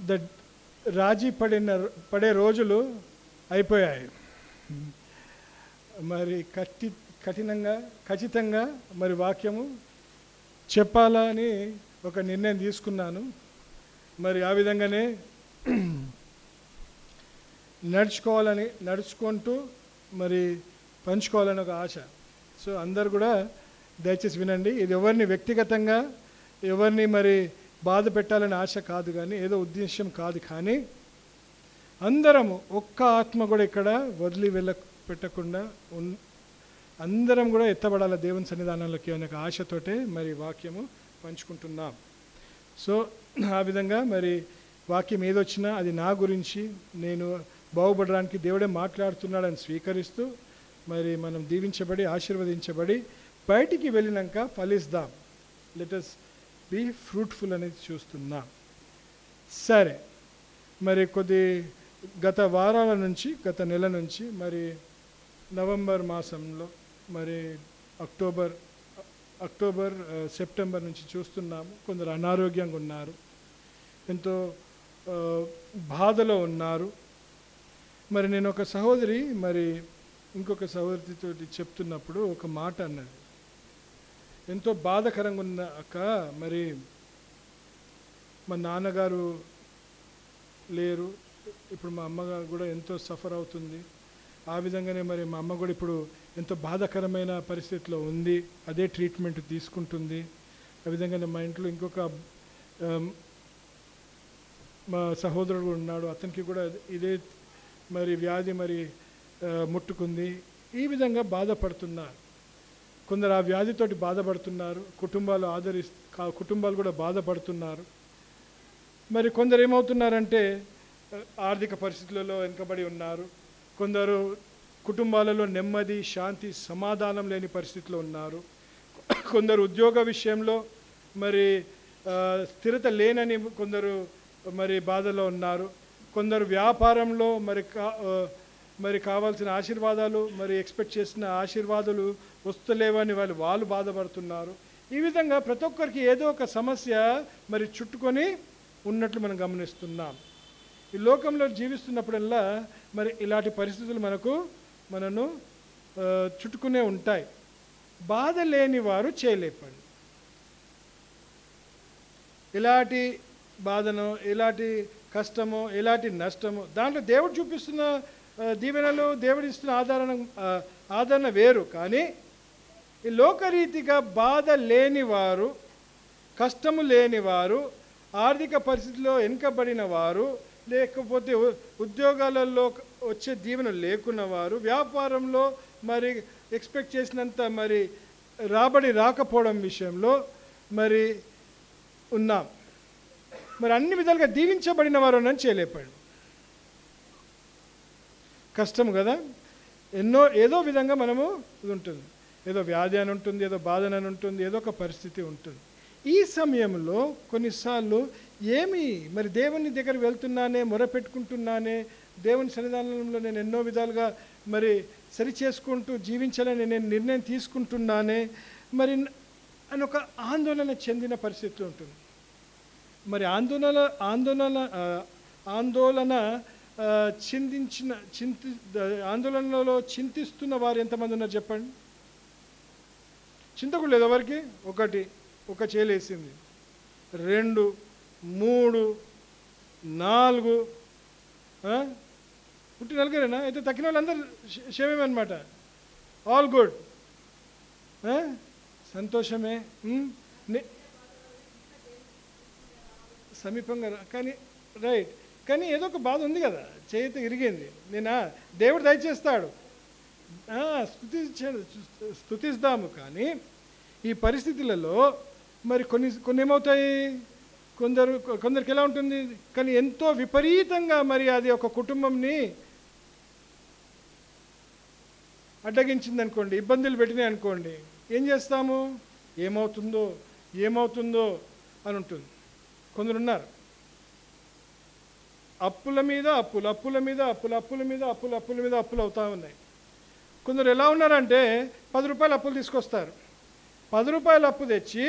The రాజీ పడే రోజులు అయిపోయాయి. మరి ఖచ్చితంగా మరి వాక్యము చెప్పాలని ఒక నిర్ణయం తీసుకున్నాను. మరి ఆ విధంగానే నడుచుకుంటూ మరి పంచుకోవాలని ఒక ఆశ. సో అందరు కూడా దయచేసి వినండి. ఇది ఎవరిని వ్యక్తిగతంగా ఎవరిని మరి బాధ పెట్టాలని ఆశ కాదు, కానీ ఏదో ఉద్దేశ్యం కాదు, కానీ అందరము ఒక్క ఆత్మ కూడా ఇక్కడ వదిలి పెట్టకుండా అందరం కూడా ఎత్తబడాల దేవుని సన్నిధానంలోకి అనే ఆశతోటే మరి వాక్యము పంచుకుంటున్నాం. సో ఆ విధంగా మరి వాక్యం ఏదొచ్చినా అది నా గురించి, నేను బాగుపడడానికి దేవుడే మాట్లాడుతున్నాడని స్వీకరిస్తూ మరి మనం దీవించబడి ఆశీర్వదించబడి బయటికి వెళ్ళినాక ఫలిస్తాం. లెట్ us బీ ఫ్రూట్ఫుల్ అనేది చూస్తున్నాం. సరే, మరి గత వారాల నుంచి, గత నెల నుంచి మరి నవంబర్ మాసంలో మరి అక్టోబర్ సెప్టెంబర్ నుంచి చూస్తున్నాము. కొందరు అనారోగ్యంగా ఉన్నారు, ఎంతో బాధలో ఉన్నారు. మరి నేను ఒక సహోదరి మరి ఇంకొక సహోదరితో చెప్తున్నప్పుడు ఒక మాట అన్నది, ఎంతో బాధకరంగా ఉన్న అక్క, మరి మా నాన్నగారు లేరు, ఇప్పుడు మా అమ్మగారు కూడా ఎంతో సఫర్ అవుతుంది. ఆ విధంగానే మరి మా అమ్మ కూడా ఇప్పుడు ఎంతో బాధాకరమైన పరిస్థితిలో ఉంది, అదే ట్రీట్మెంట్ తీసుకుంటుంది. ఆ విధంగానే మా ఇంట్లో ఇంకొక మా సహోదరుడు ఉన్నాడు, అతనికి కూడా ఇదే మరి వ్యాధి మరి ముట్టుకుంది. ఈ విధంగా బాధపడుతున్నారు. కొందరు ఆ వ్యాధితోటి బాధపడుతున్నారు, కుటుంబాలు కూడా బాధపడుతున్నారు. మరి కొందరు ఏమవుతున్నారంటే ఆర్థిక పరిస్థితులలో వెనుకబడి ఉన్నారు. కొందరు కుటుంబాలలో నెమ్మది, శాంతి, సమాధానం లేని పరిస్థితిలో ఉన్నారు. కొందరు ఉద్యోగ విషయంలో మరి స్థిరత లేనని కొందరు మరి బాధలో ఉన్నారు. కొందరు వ్యాపారంలో మరి కావాల్సిన ఆశీర్వాదాలు, మరి ఎక్స్పెక్ట్ చేసిన ఆశీర్వాదాలు వస్తలేవని వాళ్ళు బాధపడుతున్నారు. ఈ విధంగా ప్రతి ఒక్కరికి ఏదో ఒక సమస్య మరి చుట్టుకొని ఉన్నట్లు మనం గమనిస్తున్నాం. ఈ లోకంలో జీవిస్తున్నప్పుడల్లా మరి ఇలాంటి పరిస్థితులు మనను చుట్టుకునే ఉంటాయి. బాధ లేని వారు చేయలేపండి. ఎలాంటి బాధనో, ఎలాంటి కష్టమో, ఎలాంటి నష్టమో, దాంట్లో దేవుడు చూపిస్తున్న దీవెనలు, దేవుడు ఇస్తున్న ఆదరణ వేరు. కానీ ఈ లోకరీతిగా బాధ లేనివారు, కష్టము లేనివారు, ఆర్థిక పరిస్థితిలో వెనుకబడిన వారు, లేకపోతే ఉద్యోగాలలో వచ్చే దీవెన లేకున్న వారు, వ్యాపారంలో మరి ఎక్స్పెక్ట్ చేసినంత మరి రాబడి రాకపోవడం విషయంలో మరి ఉన్నాం. మరి అన్ని విధాలుగా దీవించబడిన వారు అని చేయలేపండి. కష్టం కదా, ఏదో విధంగా మనము ఇది ఉంటుంది, ఏదో వ్యాధి అని ఉంటుంది, ఏదో బాధ అని ఉంటుంది, ఏదో ఒక పరిస్థితి ఉంటుంది. ఈ సమయంలో కొన్నిసార్లు మరి దేవుని దగ్గర వెళ్తున్నానే, మొరపెట్టుకుంటున్నానే, దేవుని సన్నిధానంలో నేను ఎన్నో విధాలుగా మరి సరి చేసుకుంటూ జీవించాలని నేను నిర్ణయం తీసుకుంటున్నానే మరి అని ఒక ఆందోళన చెందిన పరిస్థితి ఉంటుంది. మరి ఆందోళనలో చింతిస్తున్న వారు ఎంతమంది ఉన్నారు చెప్పండి. చింతకు లేదు ఎవరికి. ఒక చేలేసింది, 2, 3, 4 పుట్టి నలుగురేనా? అయితే తక్కిన వాళ్ళందరూ క్షేమేమన్నమాట. ఆల్ గుడ్, సంతోషమే. సమీపంగా కానీ రైట్, కానీ ఏదో ఒక బాధ ఉంది కదా, చేతి ఇరిగింది. దేవుడు దయచేస్తాడు, స్తుతిస్తాము. కానీ ఈ పరిస్థితులలో మరి కొన్ని ఏమవుతాయి, కొందరికి ఎలా ఉంటుంది, కానీ ఎంతో విపరీతంగా మరి అది ఒక కుటుంబంని అడ్డగించింది అనుకోండి, ఇబ్బందులు పెట్టినాయి అనుకోండి, ఏం చేస్తాము, ఏమవుతుందో అని ఉంటుంది. కొందరు ఉన్నారు అప్పుల మీద అప్పులు అవుతూ ఉన్నాయి. కొందరు ఎలా ఉన్నారంటే 10 రూపాయలు అప్పులు తీసుకొస్తారు, 10 రూపాయలు అప్పు తెచ్చి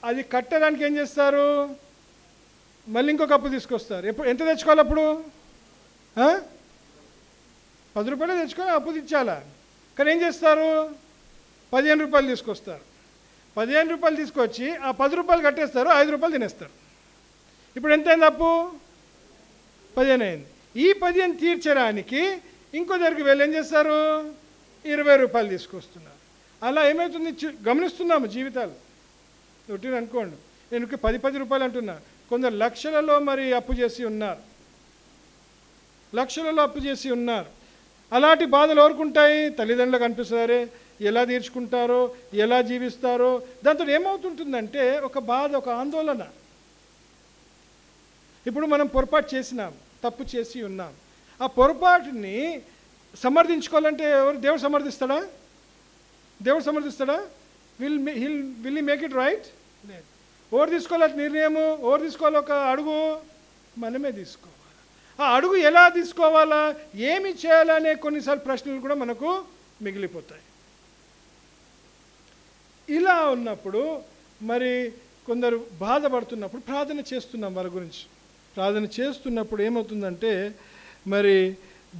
అది కట్టడానికి ఏం చేస్తారు, మళ్ళీ ఇంకొక అప్పు తీసుకొస్తారు. ఎప్పుడు ఎంత తెచ్చుకోవాలి అప్పుడు? 10 రూపాయలు తెచ్చుకొని అప్పు తెచ్చాలా? కానీ ఏం చేస్తారు? 15 రూపాయలు తీసుకొస్తారు. 15 రూపాయలు తీసుకొచ్చి ఆ 10 రూపాయలు కట్టేస్తారు, 5 రూపాయలు తినేస్తారు. ఇప్పుడు ఎంత అయింది అప్పు? 15 అయింది. ఈ 15 తీర్చడానికి ఇంకో దగ్గరికి వెళ్ళి ఏం చేస్తారు? 20 రూపాయలు తీసుకొస్తున్నారు. అలా ఏమవుతుంది గమనిస్తున్నాము జీవితాలు. ఒకటి అనుకోండి, నేను 10 రూపాయలు అంటున్నా. కొందరు లక్షలలో మరి అప్పు చేసి ఉన్నారు, లక్షలలో అప్పు చేసి ఉన్నారు. అలాంటి బాధలు ఎవరుకుంటాయి? తల్లిదండ్రులకు అనిపిస్తారే, ఎలా తీర్చుకుంటారో, ఎలా జీవిస్తారో. దాంతో ఏమవుతుంటుందంటే ఒక బాధ, ఒక ఆందోళన. ఇప్పుడు మనం పొరపాటు చేసినాం, తప్పు చేసి ఉన్నాం. ఆ పొరపాటుని సమర్థించుకోవాలంటే దేవుడు సమర్థిస్తాడా? దేవుడు సమర్థిస్తాడా? Will he make it right? లేదు. ఎవరు తీసుకోవాలి నిర్ణయము? ఎవరు తీసుకోవాలి ఒక అడుగు? మనమే తీసుకోవాలి. ఆ అడుగు ఎలా తీసుకోవాలా, ఏమి చేయాలనే కొన్నిసార్లు ప్రశ్నలు కూడా మనకు మిగిలిపోతాయి. ఇలా ఉన్నప్పుడు మరి కొందరు బాధపడుతున్నప్పుడు ప్రార్థన చేస్తున్నాం వారి గురించి. ప్రార్థన చేస్తున్నప్పుడు ఏమవుతుందంటే మరి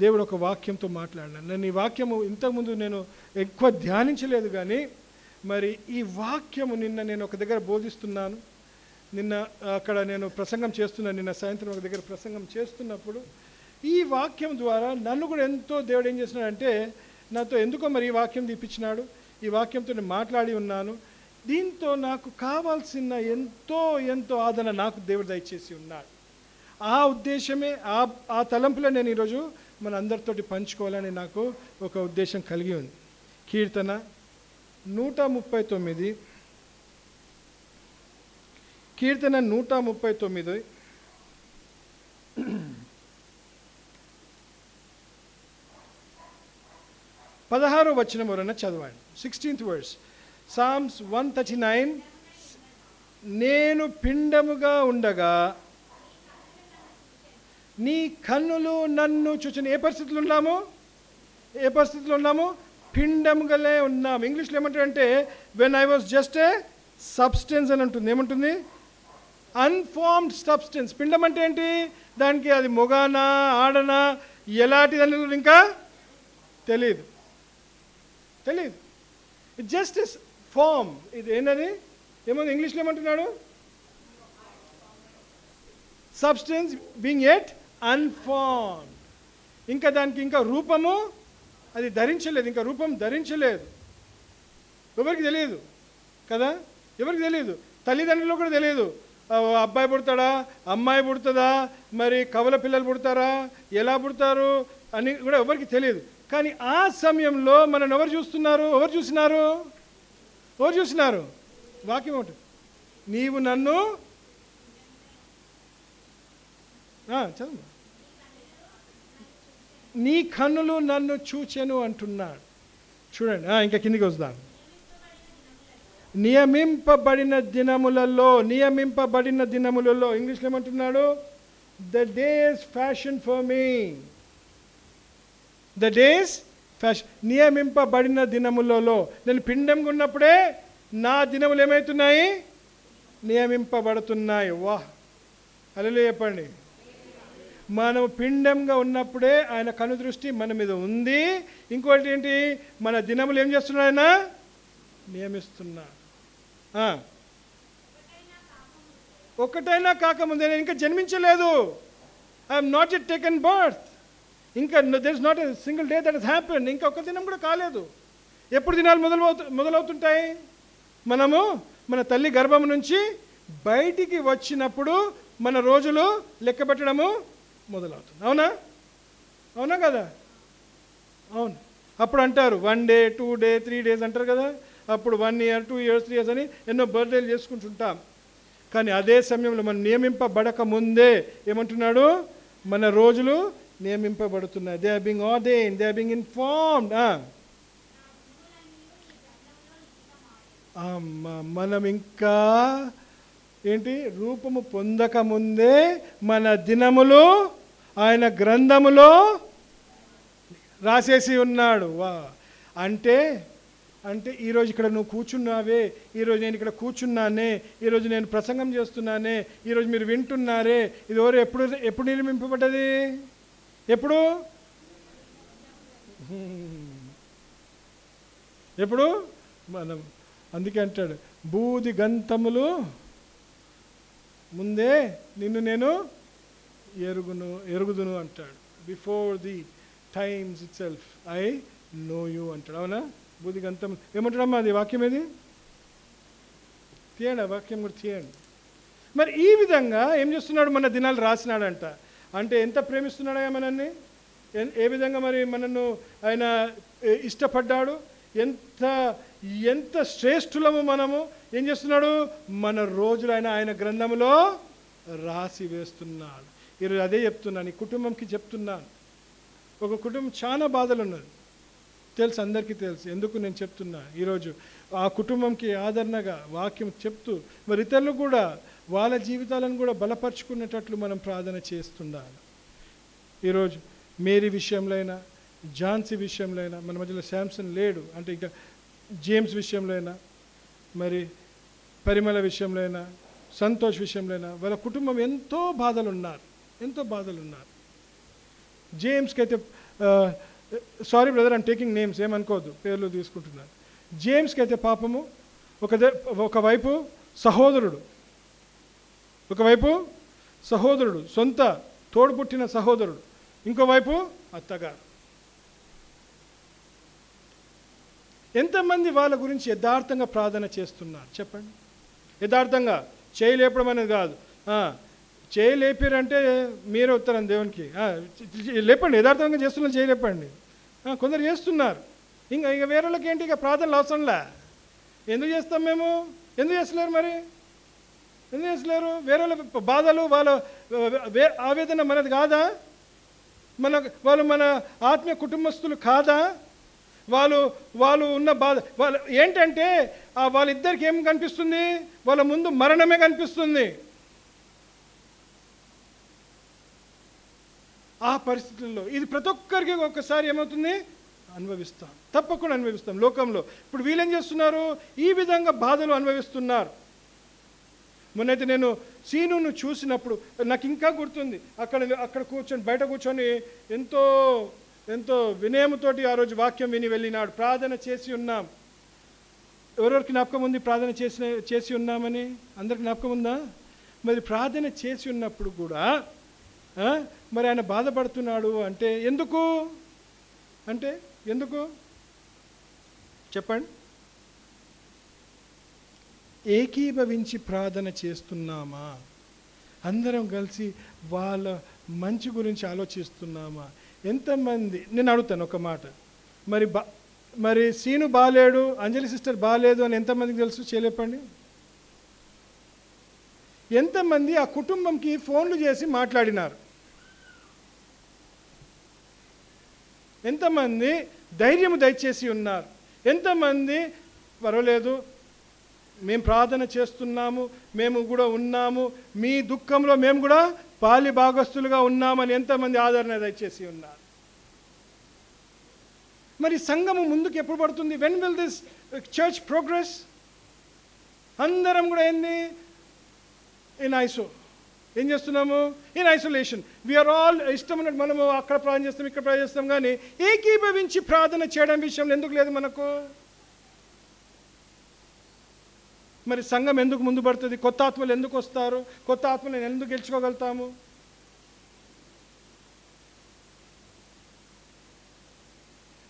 దేవుడు ఒక వాక్యంతో మాట్లాడినాను. నేను ఈ వాక్యము ఇంతకుముందు నేను ఎక్కువ ధ్యానించలేదు, కానీ మరి ఈ వాక్యము నిన్న నేను ఒక దగ్గర బోధిస్తున్నాను. నిన్న అక్కడ నేను ప్రసంగం చేస్తున్నాను. నిన్న సాయంత్రం ఒక దగ్గర ప్రసంగం చేస్తున్నప్పుడు ఈ వాక్యం ద్వారా నన్ను కూడా ఎంతో దేవుడు ఏం చేస్తున్నాడంటే నాతో ఎందుకో మరి ఈ వాక్యం తీపిచ్చినాడు. ఈ వాక్యంతో నేను మాట్లాడి ఉన్నాను. దీంతో నాకు కావాల్సిన ఎంతో ఆదరణ నాకు దేవుడు దయచేసి ఉన్నాడు. ఆ ఉద్దేశమే, ఆ తలంపులో నేను ఈరోజు మన అందరితోటి పంచుకోవాలని నాకు ఒక ఉద్దేశం కలిగి ఉంది. కీర్తన 139, కీర్తన 139 16వ వచనం ఎవరైనా చదవండి. 16th verse, Psalms 139. నేను పిండముగా ఉండగా నీ కన్నులు నన్ను చూచిన. ఏ పరిస్థితులు ఉన్నాము? ఏ పరిస్థితుల్లో ఉన్నాము? పిండముగానే ఉన్నాము. ఇంగ్లీష్లో ఏమంటారంటే when I was just a substance అని ఉంటుంది. ఏమంటుంది? అన్ఫార్మ్డ్ సబ్స్టెన్స్. పిండం అంటే ఏంటి? దానికి అది మొగానా ఆడనా ఎలాంటిదని ఇంకా తెలియదు. It just is form. ఇది ఏంటది? ఏమో ఇంగ్లీష్లో ఏమంటున్నాడు? Substance being yet unformed. ఇంకా దానికి ఇంకా రూపము అది ధరించలేదు, ఇంకా రూపం ధరించలేదు. ఎవరికి తెలియదు కదా, ఎవరికి తెలియదు. తల్లిదండ్రులు కూడా తెలియదు. అబ్బాయి పుడతాడా, అమ్మాయి పుడుతుందా, మరి కవల పిల్లలు పుడతారా, ఎలా పుడతారు అని కూడా ఎవరికి తెలియదు. కానీ ఆ సమయంలో మనం ఎవరు చూస్తున్నారు? ఎవరు చూసినారు? వాక్యం ఉంటుంది. నీవు నన్ను చదువు. నీ కన్నులు నన్ను చూచెను అంటున్నాడు. చూడండి, ఇంకా కిందికి వస్తాను. నియమింపబడిన దినములలో ఇంగ్లీష్లో ఏమంటున్నాడు? The days fashion for me. The days fashion. నియమింపబడిన దినములలో. నేను పిండంగా ఉన్నప్పుడే నా దినములు ఏమవుతున్నాయి? నియమింపబడుతున్నాయి. వాహ్, హల్లెలూయా చెప్పండి. మనం పిండంగా ఉన్నప్పుడే ఆయన కనుదృష్టి మన మీద ఉంది. ఇంకోటి ఏంటి? మన దినములు ఏం చేస్తున్నాడు? ఆయన నియమిస్తున్నా. ఒకటైనా కాకముందే, నేను ఇంకా జన్మించలేదు. I'm not yet taken birth. ఇంకా there is not a single day that has happen. ఇంకా ఒక దినం కూడా కాలేదు. ఎప్పుడు దినాలు మొదలవుతుంటాయి? మనము మన తల్లి గర్భం నుంచి బయటికి వచ్చినప్పుడు మన రోజులు లెక్క పెట్టడము మొదలవుతుంది. అవునా కదా? అవును. అప్పుడు అంటారు 1 day 2 day 3 days అంటారు కదా. అప్పుడు 1 year 2 years 3 years అని ఎన్నో బర్త్డేలు చేసుకుంటుంటాం. కానీ అదే సమయంలో మనం నియమింపబడక ముందే ఏమంటున్నాడు? మన రోజులు నియమింపబడుతున్నాయి. They are being ordained, they are being informed. మనం ఇంకా ఏంటి? రూపము పొందక ముందే మన దినములు ఆయన గ్రంథములో రాసేసి ఉన్నాడు. అంటే అంటే ఈరోజు ఇక్కడ నువ్వు కూర్చున్నావే, ఈరోజు నేను ఇక్కడ కూర్చున్నానే, ఈరోజు నేను ప్రసంగం చేస్తున్నానే, ఈరోజు మీరు వింటున్నారే, ఇది ఎవరు ఎప్పుడు నిర్మింపబడ్డది? ఎప్పుడు? ఎప్పుడు? మనం అందుకే అంటాడు, బూది గంతములు ముందే నిన్ను నేను ఎరుగుదును అంటాడు. Before the times it self I know you అంటాడు. అవునా? బూది గంతం ఏమంటాడమ్మా? అది వాక్యం ఏది? తీయండి, ఆ వాక్యం కూడా తీయండి. మరి ఈ విధంగా ఏం చేస్తున్నాడు? మన దినాలు రాసినాడంట. అంటే ఎంత ప్రేమిస్తున్నాడా మనల్ని, ఏ విధంగా మరి మనను ఆయన ఇష్టపడ్డాడు, ఎంత శ్రేష్ఠులము మనము. ఏం చేస్తున్నాడు? మన రోజులు ఆయన గ్రంథములో రాసి వేస్తున్నాడు. ఈరోజు అదే చెప్తున్నాను, ఈ కుటుంబంకి చెప్తున్నాను. ఒక కుటుంబం చాలా బాధలు ఉన్నది, తెలుసు, అందరికీ తెలుసు. ఎందుకు నేను చెప్తున్నా? ఈరోజు ఆ కుటుంబంకి ఆదరణగా వాక్యం చెప్తూ మరి ఇతరులు కూడా వాళ్ళ జీవితాలను కూడా బలపరుచుకునేటట్లు మనం ప్రార్థన చేస్తుండాలి. ఈరోజు మేరీ విషయంలో అయినా, ఝాన్సీ విషయంలో అయినా, మన మధ్యలో శాంసన్ లేడు అంటే ఇంకా జేమ్స్ విషయంలో అయినా, మరి పరిమళ విషయంలో అయినా, సంతోష్ విషయంలో అయినా, వాళ్ళ కుటుంబం ఎంతో బాధలు ఉన్నారు. జేమ్స్కి అయితే sorry brother, I'm taking names, ఏమనుకోవద్దు, పేర్లు తీసుకుంటున్నాను. జేమ్స్కి అయితే పాపము ఒకవైపు సహోదరుడు, సొంత తోడుపుట్టిన సహోదరుడు, ఇంకోవైపు అత్తగారు. ఎంతమంది వాళ్ళ గురించి యథార్థంగా ప్రార్థన చేస్తున్నారు చెప్పండి? యథార్థంగా చేయలేపడం అనేది కాదు. చేయలేపారంటే మీరే ఉత్తరం దేవునికి లేపండి, యథార్థంగా చేస్తున్నారు, చేయలేపండి. కొందరు చేస్తున్నారు. ఇంకా వేరే వాళ్ళకి ఏంటి ఇక ప్రార్థనలు అవసరంలా. ఎందుకు చేస్తాం మేము? ఎందుకు చేస్తలేరు? మరి ఎందుకు చేస్తలేరు? వేరే వాళ్ళ బాధలు, వాళ్ళ ఆవేదన మనది కాదా? వాళ్ళు మన ఆత్మీయ కుటుంబస్తులు కాదా? వాళ్ళు ఉన్న బాధ వాళ్ళు ఏంటంటే వాళ్ళిద్దరికి ఏం కనిపిస్తుంది? వాళ్ళ ముందు మరణమే కనిపిస్తుంది. ఆ పరిస్థితుల్లో ఇది ప్రతి ఒక్కరికి ఒక్కసారి ఏమవుతుంది? అనుభవిస్తాం, తప్పకుండా అనుభవిస్తాం లోకంలో. ఇప్పుడు వీళ్ళేం చేస్తున్నారు? ఈ విధంగా బాధలు అనుభవిస్తున్నారు. మొన్నైతే నేను సీనును చూసినప్పుడు నాకు ఇంకా గుర్తుంది. అక్కడ కూర్చొని, బయట కూర్చొని ఎంతో వినయముతోటి ఆ రోజు వాక్యం విని వెళ్ళినాడు. ప్రార్థన చేసి ఉన్నాం. ఎవరెవరికి జ్ఞాపకం ఉంది ప్రార్థన చేసి ఉన్నామని? అందరికి జ్ఞాపకం ఉందా? మరి ప్రార్థన చేసి ఉన్నప్పుడు కూడా మరి ఆయన బాధపడుతున్నాడు అంటే ఎందుకు? చెప్పండి. ఏకీభవించి ప్రార్థన చేస్తున్నామా? అందరం కలిసి వాళ్ళ మంచి గురించి ఆలోచిస్తున్నామా? ఎంతమంది, నేను అడుగుతాను ఒక మాట, మరి సీను బాలేడు, అంజలి సిస్టర్ బాలేదు అని ఎంతమందికి తెలుసు? చేయలేపండి. ఎంతమంది ఆ కుటుంబంకి ఫోన్లు చేసి మాట్లాడినారు? ఎంతమంది ధైర్యం దయచేసి ఉన్నారు? ఎంతమంది పర్వాలేదు, మేము ప్రార్థన చేస్తున్నాము, మేము కూడా ఉన్నాము, మీ దుఃఖంలో మేము కూడా పాలి భాగస్తులుగా ఉన్నామని ఎంతమంది ఆదరణ దయచేసి ఉన్నారు? మరి సంఘము ముందుకు ఎప్పుడు పడుతుంది? When will this church progress? అందరం కూడా ఏంది? ఏం చేస్తున్నాము? In isolation. వీఆర్ ఆల్ ఇష్టం ఉన్నట్టు మనము అక్కడ ప్రార్థన చేస్తాం, ఇక్కడ ప్రార్థన చేస్తాం, కానీ ఏకీభవించి ప్రార్థన చేయడం విషయంలో ఎందుకు లేదు మనకు? మరి సంఘం ఎందుకు ముందు పడుతుంది? కొత్త ఆత్మలు ఎందుకు వస్తారు? కొత్త ఆత్మలను ఎందుకు గెలుచుకోగలుగుతాము?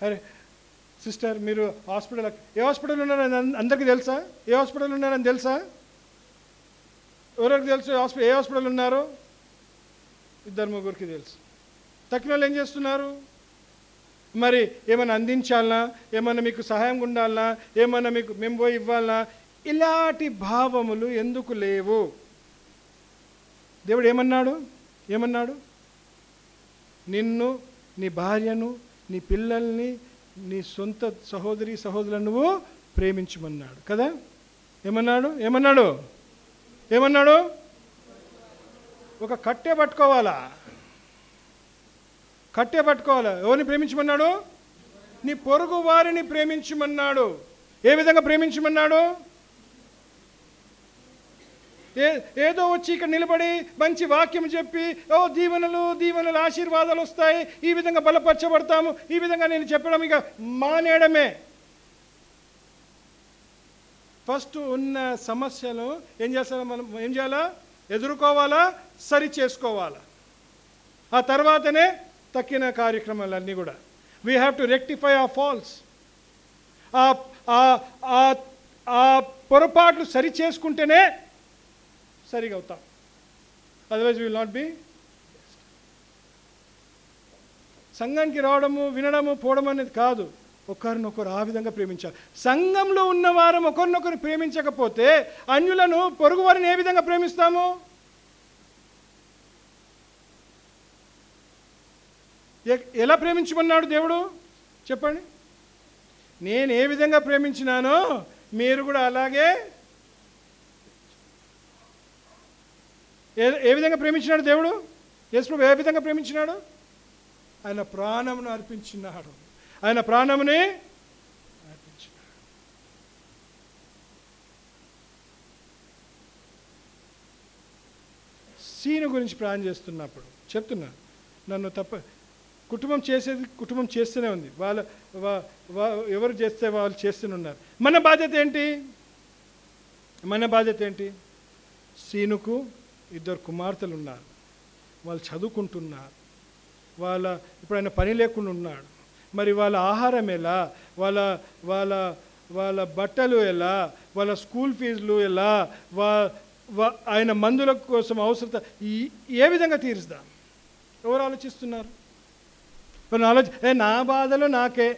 అరే సిస్టర్, మీరు ఏ హాస్పిటల్ ఉన్నారని అందరికీ తెలుసా? ఏ హాస్పిటల్ ఉన్నారని తెలుసా? ఎవరికి తెలుసు ఏ హాస్పిటల్ ఉన్నారో? 2-3 తెలుసు. తక్కిన వాళ్ళు ఏం చేస్తున్నారు? మరి ఏమైనా అందించాలనా, ఏమన్నా మీకు సహాయంగా ఉండాలనా, ఏమన్నా మీకు మేము పోయి ఇవ్వాలనా? ఇలాంటి భావములు ఎందుకు లేవు? దేవుడు ఏమన్నాడు? నిన్ను, నీ భార్యను, నీ పిల్లల్ని, నీ సొంత సహోదరులను నువ్వు ప్రేమించమన్నాడు కదా? ఏమన్నాడు? ఒక కట్టె పట్టుకోవాలా? ఎవరిని ప్రేమించమన్నాడు? నీ పొరుగు వారిని ప్రేమించమన్నాడు. ఏ విధంగా ప్రేమించమన్నాడు? ఏదో వచ్చి ఇక్కడ నిలబడి మంచి వాక్యం చెప్పి దీవెనలు దీవెనలు ఆశీర్వాదాలు వస్తాయి, ఈ విధంగా బలపరచబడతాము, ఈ విధంగా నేను చెప్పడం ఇక మానేయడమే. ఫస్ట్ ఉన్న సమస్యలు ఏం చేస్తారో మనం ఏం చేయాలా? ఎదుర్కోవాలా, సరి చేసుకోవాలా. ఆ తర్వాతనే తక్కిన కార్యక్రమాలన్నీ కూడా. వీ హ్యావ్ టు రెక్టిఫై ఆ ఫాల్స్. ఆ పొరపాట్లు సరి చేసుకుంటేనే సరిగా అవుతాం. Otherwise will not be. సంఘానికి రావడము, వినడము, పోవడం అనేది కాదు, ఒకరినొకరు ఆ విధంగా ప్రేమించాలి. సంఘంలో ఉన్నవారు ఒకరినొకరు ప్రేమించకపోతే అన్యులను, పొరుగువారిని ఏ విధంగా ప్రేమిస్తాము? ఎలా ప్రేమించమన్నాడు దేవుడు చెప్పండి? నేను ఏ విధంగా ప్రేమించినానో మీరు కూడా అలాగే. ఏ విధంగా ప్రేమించినాడు దేవుడు? యేసు ప్రభు ఏ విధంగా ప్రేమించినాడు? ఆయన ప్రాణమును అర్పించినాడు. ఆయన ప్రాణముని అర్పించినాడు. సీను గురించి ప్లాన్ చేస్తున్నప్పుడు చెప్తున్నాను, నన్ను కుటుంబం చేస్తూనే ఉంది. ఎవరు చేస్తే వాళ్ళు చేస్తూనే ఉన్నారు. మన బాధ్యత ఏంటి? సీనుకు 2 కుమార్తెలు ఉన్నారు, వాళ్ళు చదువుకుంటున్నారు, ఇప్పుడు ఆయన పని లేకుండా ఉన్నాడు. మరి వాళ్ళ ఆహారం ఎలా, వాళ్ళ బట్టలు ఎలా, వాళ్ళ స్కూల్ ఫీజులు ఎలా, ఆయన మందుల కోసం అవసరత ఏ విధంగా తీరుస్తాం? ఎవరు ఆలోచిస్తున్నారు? నా బాధలు నాకే,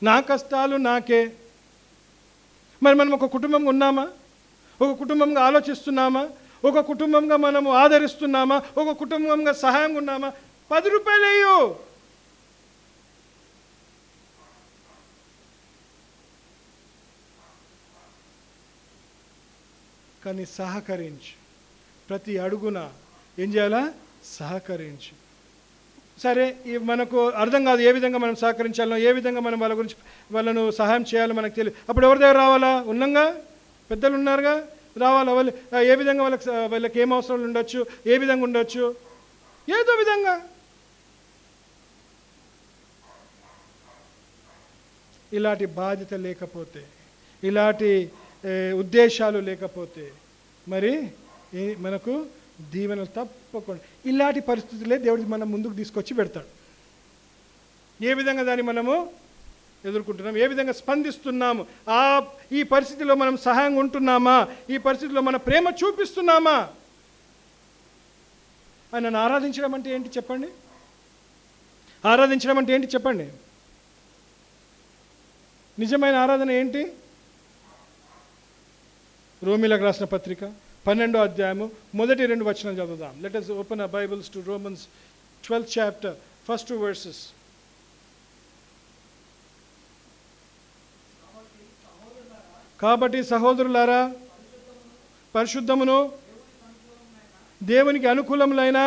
నా కష్టాలు నాకే. మరి మనం ఒక కుటుంబంగా ఉన్నామా? ఒక కుటుంబంగా ఆలోచిస్తున్నామా? ఒక కుటుంబంగా మనము ఆదరిస్తున్నామా? ఒక కుటుంబంగా సహాయంగా ఉన్నామా? 10 రూపాయలు వేయు. కానీ సహకరించు. ప్రతి అడుగున ఏం చేయాలా? సహకరించు. సరే, మనకు అర్థం కాదు ఏ విధంగా మనం సహకరించాలో, ఏ విధంగా మనం వాళ్ళను సహాయం చేయాలో మనకు తెలియదు. అప్పుడు ఎవరి దగ్గర రావాలా? ఉన్నంగా పెద్దలు ఉన్నారుగా, రావాలా. వాళ్ళు ఏ విధంగా వాళ్ళకి ఏం అవసరాలు ఉండొచ్చు, ఏ విధంగా ఉండొచ్చు, ఏదో విధంగా. ఇలాంటి బాధ్యత లేకపోతే, ఇలాంటి ఉద్దేశాలు లేకపోతే మరి మనకు దీవెనలు తప్పకుండా. ఇలాంటి పరిస్థితులే దేవుడికి మనం ముందుకు తీసుకొచ్చి పెడతాడు. ఏ విధంగా దాన్ని మనము ఎదుర్కొంటున్నాం, ఏ విధంగా స్పందిస్తున్నాము, ఈ పరిస్థితిలో మనం సహాయంగా ఉంటున్నామా, ఈ పరిస్థితిలో మన ప్రేమ చూపిస్తున్నామా? ఆయనను ఆరాధించడం అంటే ఏంటి చెప్పండి? ఆరాధించడం అంటే ఏంటి చెప్పండి? నిజమైన ఆరాధన ఏంటి? రోమీలకు రాసిన పత్రిక 12వ అధ్యాయము మొదటి 2 వచనాలు చదువుదాం. Let us open our Bibles to Romans 12th chapter, first 2 verses. కాబట్టి సహోదరులారా, పరిశుద్ధమును దేవునికి అనుకూలములైన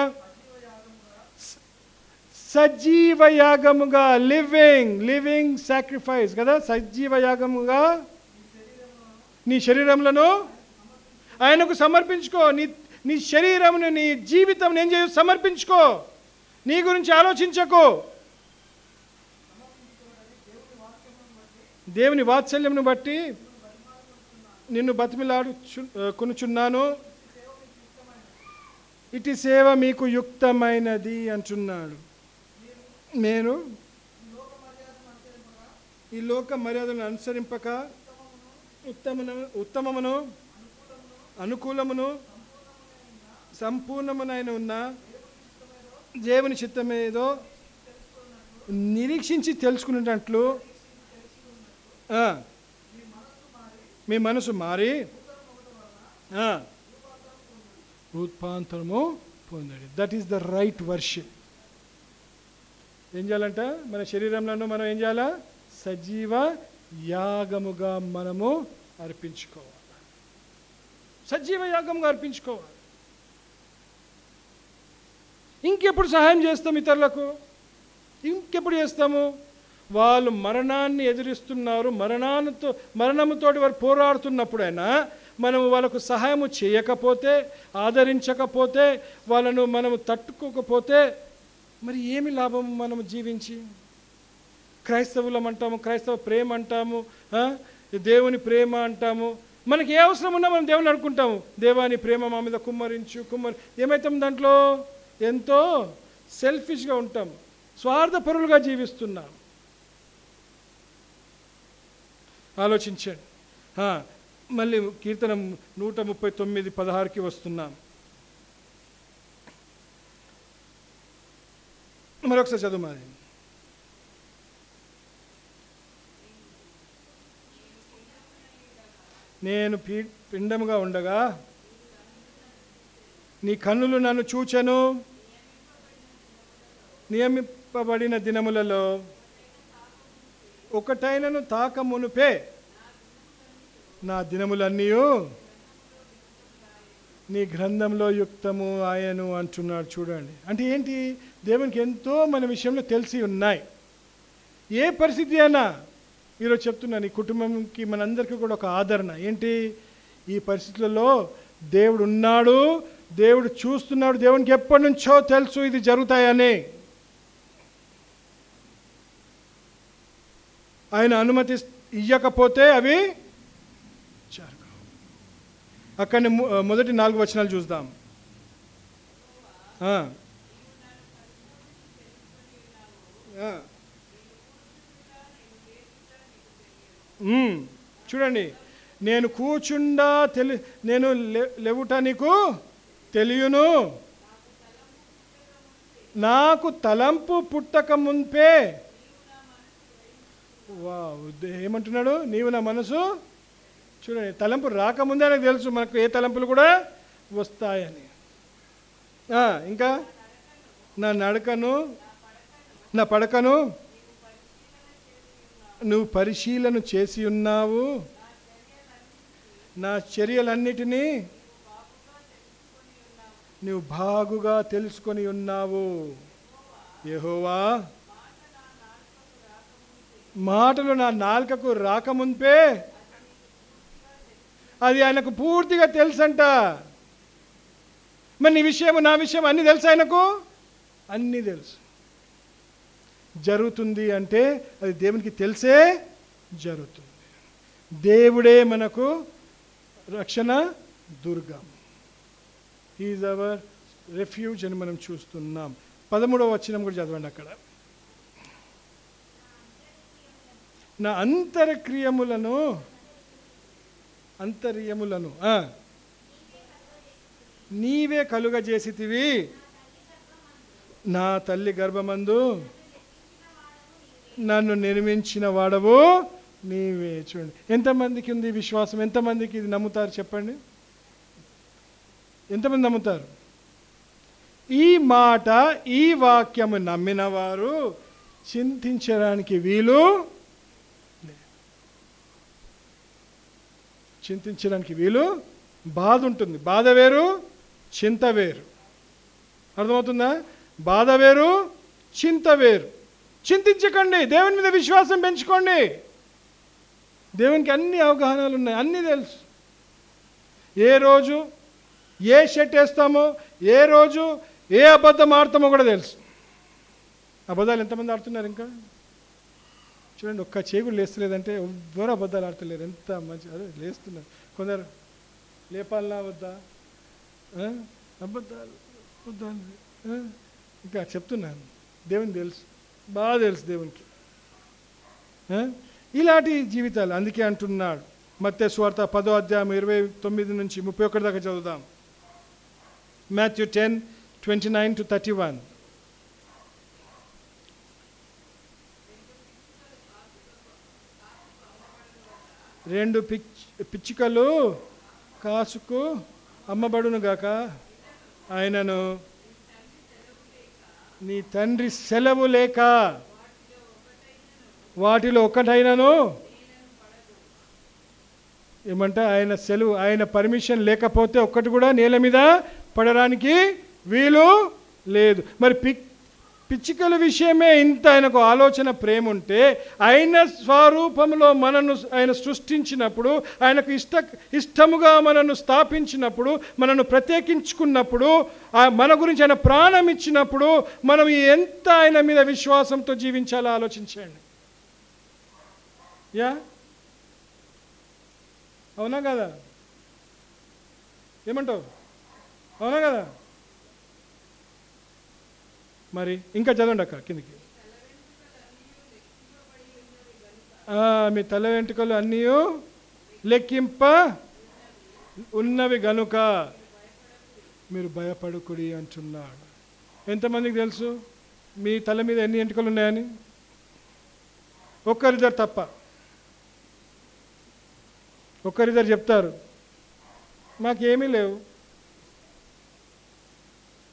సజీవ యాగముగా, లివింగ్ సాక్రిఫైస్ కదా, సజీవ యాగముగా నీ శరీరములను ఆయనకు సమర్పించుకో. నీ శరీరమును, నీ జీవితం ఏం చేయ? సమర్పించుకో. నీ గురించి ఆలోచించకు. దేవుని వాత్సల్యమును బట్టి నిన్ను కొనుచున్నాను. ఇటు సేవ మీకు యుక్తమైనది అంటున్నాడు. నేను ఈ లోక మర్యాదను అనుసరింపక ఉత్తమమును అనుకూలమును సంపూర్ణమునైన ఉన్న దేవుని చిత్తమేదో నిరీక్షించి తెలుసుకునేటట్లు మీ మనసు మారి రూపాంతరము పొందండి. That is the right worship. ఏం చేయాలంట? మన శరీరంలో మనం ఏం చేయాలా? సజీవ యాగముగా మనము అర్పించుకోవాలి. సజీవ యాగంగా అర్పించుకోవాలి. ఇంకెప్పుడు సహాయం చేస్తాం ఇతరులకు? ఇంకెప్పుడు చేస్తాము? వాళ్ళు మరణాన్ని ఎదురిస్తున్నారు, మరణముతోటి వారు పోరాడుతున్నప్పుడైనా మనం వాళ్ళకు సహాయము చేయకపోతే, ఆదరించకపోతే, వాళ్ళను మనము తట్టుకోకపోతే మరి ఏమి లాభం మనము జీవించి? క్రైస్తవులం అంటాము, క్రైస్తవ ప్రేమ అంటాము, దేవుని ప్రేమ అంటాము. మనకి ఏ అవసరం ఉన్నా మనం దేవుని అడుకుంటాము, దేవాని ప్రేమ మా మీద కుమ్మరించు. ఏమవుతాం? దాంట్లో ఎంతో సెల్ఫిష్గా ఉంటాం, స్వార్థపరులుగా జీవిస్తున్నాం. ఆలోచించండి. మళ్ళీ కీర్తన 139:16కి వస్తున్నాం. మరొకసారి చదువు మాది. నేను పిండముగా ఉండగా నీ కన్నులు నన్ను చూచెను, నియమింపబడిన దినములలో ఒకటైనను తాక మునుపే నా దినములన్నీ నీ గ్రంథంలో యుక్తము ఆయను అంటున్నాడు. చూడండి, అంటే ఏంటి? దేవునికి ఎంతో మన విషయంలో తెలిసి ఉన్నాయి. ఏ పరిస్థితి అయినా ఈరోజు చెప్తున్నాను, ఈ కుటుంబంకి మనందరికీ కూడా ఒక ఆదరణ ఏంటి? ఈ పరిస్థితులలో దేవుడు ఉన్నాడు, దేవుడు చూస్తున్నాడు, దేవునికి ఎప్పటి నుంచో తెలుసు ఇది జరుగుతాయని. ఆయన అనుమతి ఇవ్వకపోతే అవి జరగవు. అక్కడి మొదటి 4 వచనాలు చూద్దాం. చూడండి, నేను కూర్చుండా నేను లేవుట నీకు తెలియను, నాకు తలంపు పుట్టక మున్పే. ఏమంటున్నాడు? నీవు నా మనసు. చూడండి, తలంపు రాకముందే నాకు తెలుసు మనకు ఏ తలంపులు కూడా వస్తాయని. ఇంకా నా నడకను, నా పడకను నువ్వు పరిశీలన చేసి ఉన్నావు, నా చర్యలన్నిటినీ నువ్వు బాగుగా తెలుసుకొని ఉన్నావు. యెహోవా, మాటలు నా నాలుకకు రాకముందే అది ఆయనకు పూర్తిగా తెలుసంట. మరి నీ విషయం, నా విషయం అన్నీ తెలుసు ఆయనకు, అన్నీ తెలుసు. జరుగుతుంది అంటే అది దేవునికి తెలిసే జరుగుతుంది. దేవుడే మనకు రక్షణ దుర్గం. హీఈస్ అవర్ రెఫ్యూజ్ అని మనం చూస్తున్నాం. 13వ వచనం కూడా చదవండి. అక్కడ నా అంతర్యములను నీవే కలుగజేసితివి, నా తల్లి గర్భమందు నన్ను నిర్మించిన వాడవు నీవే. చూడండి, ఎంతమందికి ఉంది విశ్వాసం? ఎంతమందికి ఇది నమ్ముతారు చెప్పండి? ఎంతమంది నమ్ముతారు? ఈ మాట, ఈ వాక్యము నమ్మిన వారు చింతించడానికి వీలు, చింతించడానికి వీలు. బాధ ఉంటుంది, బాధ వేరు, చింత వేరు. అర్థమవుతుందా? బాధ వేరు, చింత వేరు. చింతించకండి, దేవుని మీద విశ్వాసం పెంచుకోండి. దేవునికి అన్ని అవగాహనలు ఉన్నాయి, అన్నీ తెలుసు. ఏ రోజు ఏ షర్ట్ వేస్తామో, ఏ రోజు ఏ అబద్ధం ఆడతామో కూడా తెలుసు. అబద్ధాలు ఎంతమంది ఆడుతున్నారు? ఇంకా చూడండి, ఒక్క చేగుడు లేస్తలేదంటే ఎవ్వరు అబద్ధాలు ఆడతలేరు. ఎంత మంచి, అదే లేస్తున్నారు. కొందరు లేపాలనా వద్దా, అబద్ధాలు ఇంకా చెప్తున్నాను. దేవునికి తెలుసు, బాగా తెలుసు దేవునికి ఇలాంటి జీవితాలు. అందుకే అంటున్నాడు మత్తయి సువార్త 10వ అధ్యాయం 29 నుంచి 31 దాకా చదువుదాం. Matthew 10:29-31. రెండు పిచ్చుకలు కాసుకు అమ్మబడును గాక, ఆయనను నీ తండ్రి సెలవు లేక వాటిలో ఒకటైనను ఏమంటే ఆయన సెలవు, ఆయన పర్మిషన్ లేకపోతే ఒక్కటి కూడా నేల మీద పడడానికి వీలు లేదు. మరి పిచ్చుకల విషయమే ఇంత ఆయనకు ఆలోచన ప్రేమ ఉంటే, ఆయన స్వరూపంలో మనను ఆయన సృష్టించినప్పుడు, ఆయనకు ఇష్టముగా మనను స్థాపించినప్పుడు, మనను ప్రత్యేకించుకున్నప్పుడు, మన గురించి ఆయన ప్రాణం ఇచ్చినప్పుడు, మనం ఎంత ఆయన మీద విశ్వాసంతో జీవించాలో ఆలోచించండి. యా, అవునా కదా? ఏమంటావు? అవునా కదా? మరి ఇంకా చదవండి అక్క కిందికి. మీ తల వెంట్రుకలు అన్నీ లెక్కింప ఉన్నవి గనుక మీరు భయపడుకుడి అంటున్నాడు. ఎంతమందికి తెలుసు మీ తల మీద ఎన్ని వెంట్రుకలు ఉన్నాయని? ఒక్కరిద్దరు తప్ప. ఒక్కరిద్దరు చెప్తారు మాకేమీ లేవు.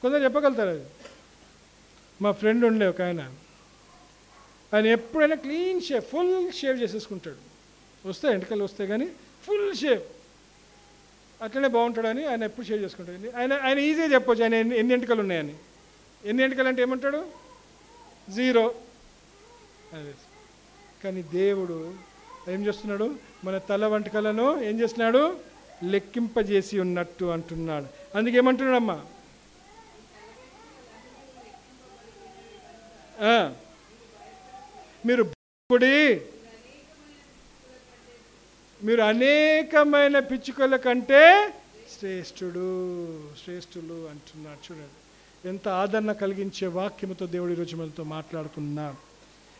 కొందరు చెప్పగలుగుతారు అది. మా ఫ్రెండ్ ఉండే ఒక ఆయన ఎప్పుడైనా క్లీన్ షేవ్, ఫుల్ షేవ్ చేసేసుకుంటాడు. వస్తాయి వెంట్రుకలు వస్తాయి కానీ ఫుల్ షేవ్, అట్లనే బాగుంటాడని ఆయన ఎప్పుడు షేవ్ చేసుకుంటాడు. ఆయన ఈజీగా చెప్పొచ్చు ఆయన ఎన్ని వెంట్రుకలు ఉన్నాయని. ఎన్ని వెంట్రుకలు అంటే ఏమంటాడు? 0 అదే. కానీ దేవుడు ఏం చేస్తున్నాడు? మన తల వెంట్రుకలను ఏం చేస్తున్నాడు? లెక్కింపజేసి ఉన్నట్టు అంటున్నాడు. అందుకేమంటున్నాడమ్మా? మీరు అనేకమైన పిచ్చుకల కంటే శ్రేష్ఠులు అంటున్నాడు. చూడండి ఎంత ఆదరణ కలిగించే వాక్యముతో దేవుడి ఈరోజు మనతో మాట్లాడుకున్నాడు.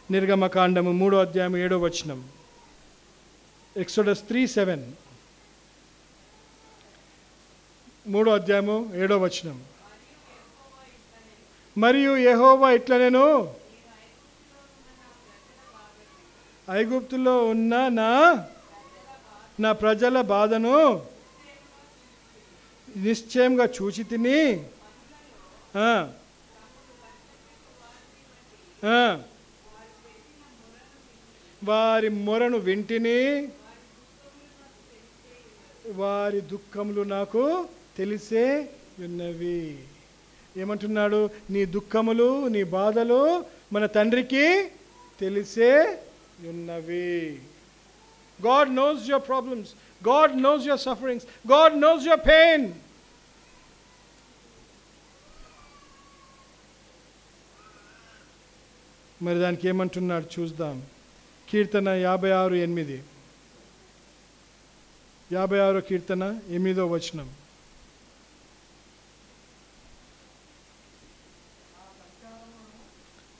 నిర్గమకాండము 3వ అధ్యాయం 7వ వచనం. ఎక్సోడస్ 3:7. 3వ అధ్యాయము 7వ వచనం. మరియు యెహోవా ఇట్లా, నేను ఐగుప్తులో ఉన్న నా ప్రజల బాధను నిశ్చయంగా చూచి తిని వారి మొరను వింటిని, వారి దుఃఖములు నాకు తెలిసే ఉన్నవి. ఏమంటున్నాడు? నీ దుఃఖములు, నీ బాధలు మన తండ్రికి తెలిసే ఉన్నవి. God knows your problems. God knows your sufferings. God knows your pain. మరి దానికి ఏమంటున్నాడు చూద్దాం. కీర్తన 56:8. 56వ కీర్తన 8వ వచనం.